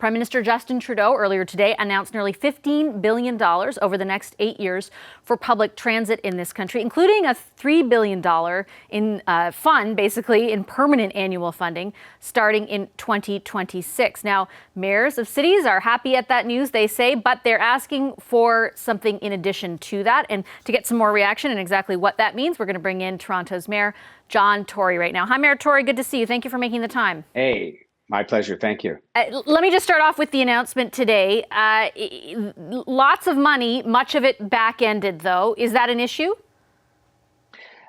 Prime Minister Justin Trudeau earlier today announced nearly $15 billion over the next 8 years for public transit in this country, including a $3 billion in fund, basically in permanent annual funding, starting in 2026. Now, mayors of cities are happy at that news, they say, but they're asking for something in addition to that. And to get some more reaction and exactly what that means, we're going to bring in Toronto's Mayor John Tory right now. Hi, Mayor Tory. Good to see you. Thank you for making the time. Hey. My pleasure. Thank you. Let me just start off with the announcement today. Lots of money, much of it back-ended, though. Is that an issue?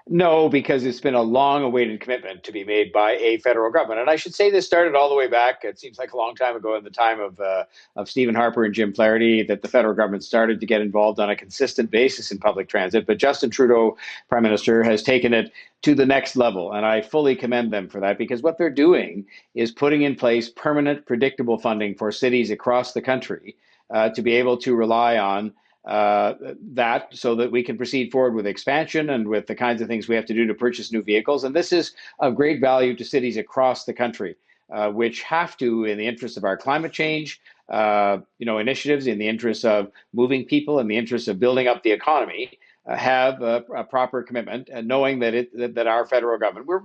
No, because it's been a long-awaited commitment to be made by a federal government. And I should say this started all the way back. It seems like a long time ago in the time of Stephen Harper and Jim Flaherty that the federal government started to get involved on a consistent basis in public transit. But Justin Trudeau, Prime Minister, has taken it to the next level. And I fully commend them for that, because what they're doing is putting in place permanent, predictable funding for cities across the country to be able to rely on that so that we can proceed forward with expansion and with the kinds of things we have to do to purchase new vehicles. And this is of great value to cities across the country, which have to, in the interest of our climate change, initiatives, in the interest of moving people, in the interest of building up the economy, have a proper commitment, and knowing that our federal government, we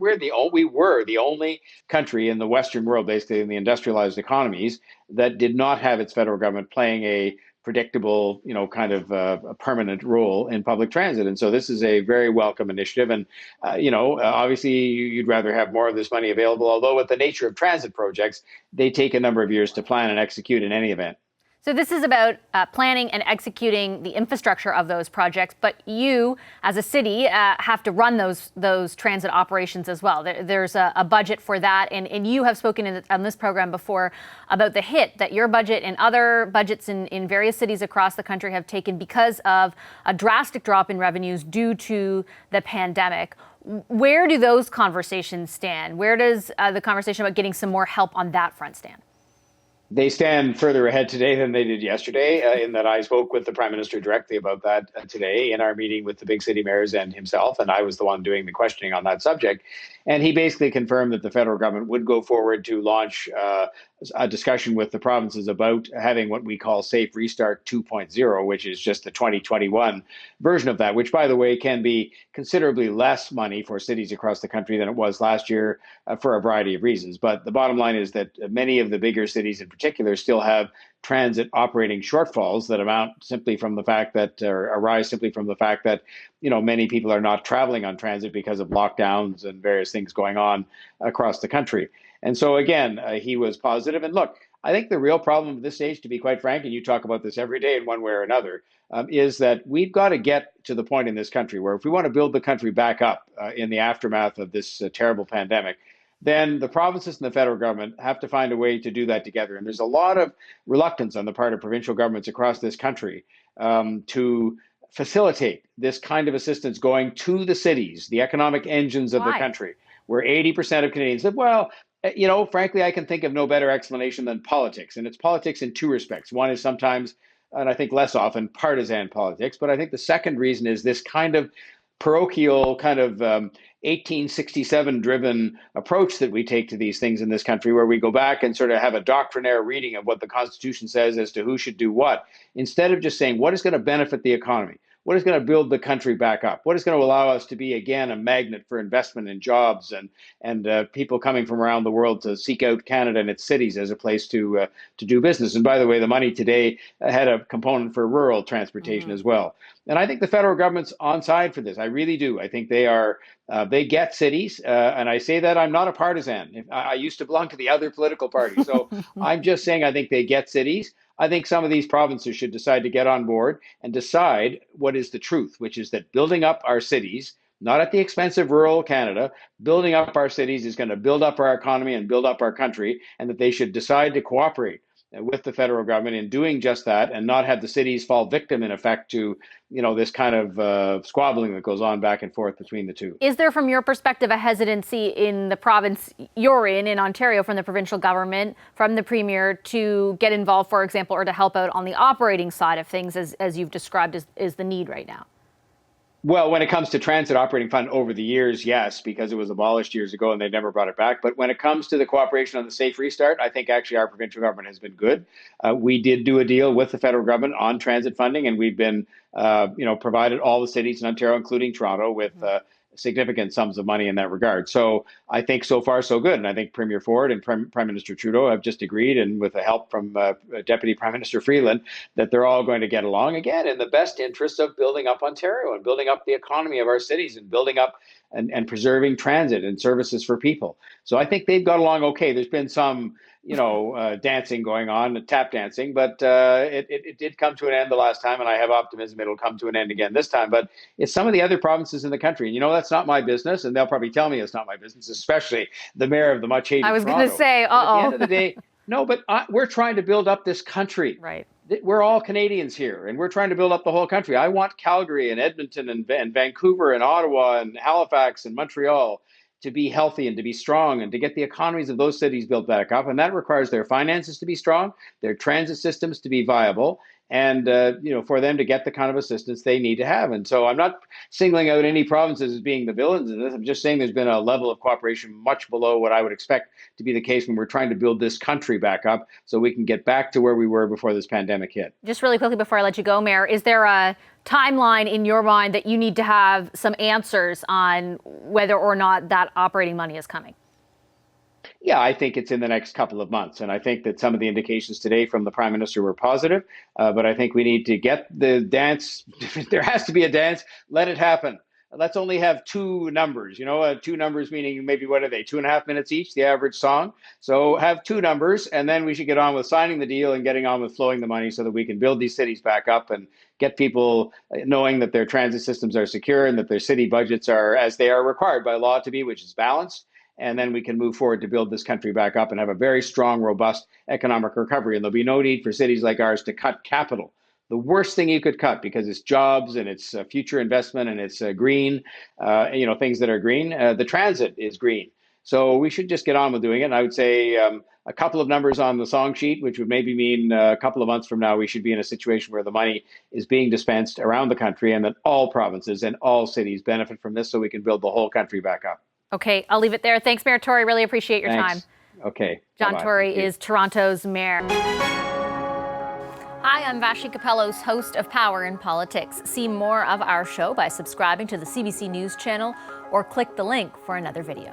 were the only country in the Western world, basically in the industrialized economies, that did not have its federal government playing a predictable, a permanent role in public transit. And so this is a very welcome initiative. And, obviously you'd rather have more of this money available, although with the nature of transit projects, they take a number of years to plan and execute in any event. So this is about planning and executing the infrastructure of those projects, but you, as a city, have to run those transit operations as well. There's a budget for that, and you have spoken on this program before about the hit that your budget and other budgets in various cities across the country have taken because of a drastic drop in revenues due to the pandemic. Where do those conversations stand? Where does the conversation about getting some more help on that front stand? They stand further ahead today than they did yesterday, in that I spoke with the Prime Minister directly about that today in our meeting with the big city mayors and himself, and I was the one doing the questioning on that subject. And he basically confirmed that the federal government would go forward to launch a discussion with the provinces about having what we call Safe Restart 2.0, which is just the 2021 version of that, which, by the way, can be considerably less money for cities across the country than it was last year for a variety of reasons. But the bottom line is that many of the bigger cities in particular still have transit operating shortfalls that amount simply from the fact that, or arise simply from the fact that, many people are not traveling on transit because of lockdowns and various things going on across the country. And so, again, he was positive. And look, I think the real problem at this stage, to be quite frank, and you talk about this every day in one way or another, is that we've got to get to the point in this country where if we want to build the country back up in the aftermath of this terrible pandemic, then the provinces and the federal government have to find a way to do that together. And there's a lot of reluctance on the part of provincial governments across this country to facilitate this kind of assistance going to the cities, the economic engines of the country, where 80% of Canadians said, well, frankly, I can think of no better explanation than politics. And it's politics in two respects. One is sometimes, and I think less often, partisan politics. But I think the second reason is this kind of parochial, 1867-driven approach that we take to these things in this country, where we go back and sort of have a doctrinaire reading of what the Constitution says as to who should do what, instead of just saying what is going to benefit the economy. What is going to build the country back up? What is going to allow us to be, again, a magnet for investment and jobs and people coming from around the world to seek out Canada and its cities as a place to do business? And by the way, the money today had a component for rural transportation as well. And I think the federal government's on side for this. I really do. I think they get cities. And I say that I'm not a partisan. I used to belong to the other political party. So I'm just saying I think they get cities. I think some of these provinces should decide to get on board and decide what is the truth, which is that building up our cities, not at the expense of rural Canada, building up our cities is going to build up our economy and build up our country, and that they should decide to cooperate with the federal government in doing just that and not have the cities fall victim, in effect, to this kind of squabbling that goes on back and forth between the two. Is there, from your perspective, a hesitancy in the province you're in Ontario, from the provincial government, from the Premier, to get involved, for example, or to help out on the operating side of things, as you've described as the need right now? Well, when it comes to transit operating fund over the years, yes, because it was abolished years ago and they never brought it back. But when it comes to the cooperation on the safe restart, I think actually our provincial government has been good. We did do a deal with the federal government on transit funding, and we've been, provided all the cities in Ontario, including Toronto, with significant sums of money in that regard. So I think so far so good, and I think Premier Ford and Prime Minister Trudeau have just agreed, and with the help from Deputy Prime Minister Freeland, that they're all going to get along again in the best interest of building up Ontario and building up the economy of our cities and building up and preserving transit and services for people. So I think they've got along okay. There's been some, dancing going on, tap dancing, but it did come to an end the last time, and I have optimism it'll come to an end again this time. But it's some of the other provinces in the country. That's not my business, and they'll probably tell me it's not my business, especially the mayor of the much hated I was going to Toronto. say, But at the end of the day, no, but we're trying to build up this country. Right. We're all Canadians here, and we're trying to build up the whole country. I want Calgary and Edmonton and Vancouver and Ottawa and Halifax and Montreal to be healthy and to be strong and to get the economies of those cities built back up. And that requires their finances to be strong, their transit systems to be viable, and for them to get the kind of assistance they need to have. And so I'm not singling out any provinces as being the villains in this. I'm just saying there's been a level of cooperation much below what I would expect to be the case when we're trying to build this country back up so we can get back to where we were before this pandemic hit. Just really quickly before I let you go, Mayor, is there a timeline in your mind that you need to have some answers on whether or not that operating money is coming? Yeah, I think it's in the next couple of months. And I think that some of the indications today from the Prime Minister were positive. But I think we need to get the dance. There has to be a dance. Let it happen. Let's only have two numbers, two numbers meaning maybe what are they, 2.5 minutes each, the average song. So have two numbers, and then we should get on with signing the deal and getting on with flowing the money so that we can build these cities back up and get people knowing that their transit systems are secure and that their city budgets are as they are required by law to be, which is balanced. And then we can move forward to build this country back up and have a very strong, robust economic recovery. And there'll be no need for cities like ours to cut capital. The worst thing you could cut, because it's jobs and it's future investment and it's green, things that are green. The transit is green. So we should just get on with doing it. And I would say a couple of numbers on the song sheet, which would maybe mean a couple of months from now, we should be in a situation where the money is being dispensed around the country and that all provinces and all cities benefit from this so we can build the whole country back up. Okay, I'll leave it there. Thanks, Mayor Tory. Really appreciate your Thanks. time. Okay. John Bye-bye. Tory is Toronto's mayor. Hi, I'm Vashi Capellos, host of Power in Politics. See more of our show by subscribing to the CBC News channel or click the link for another video.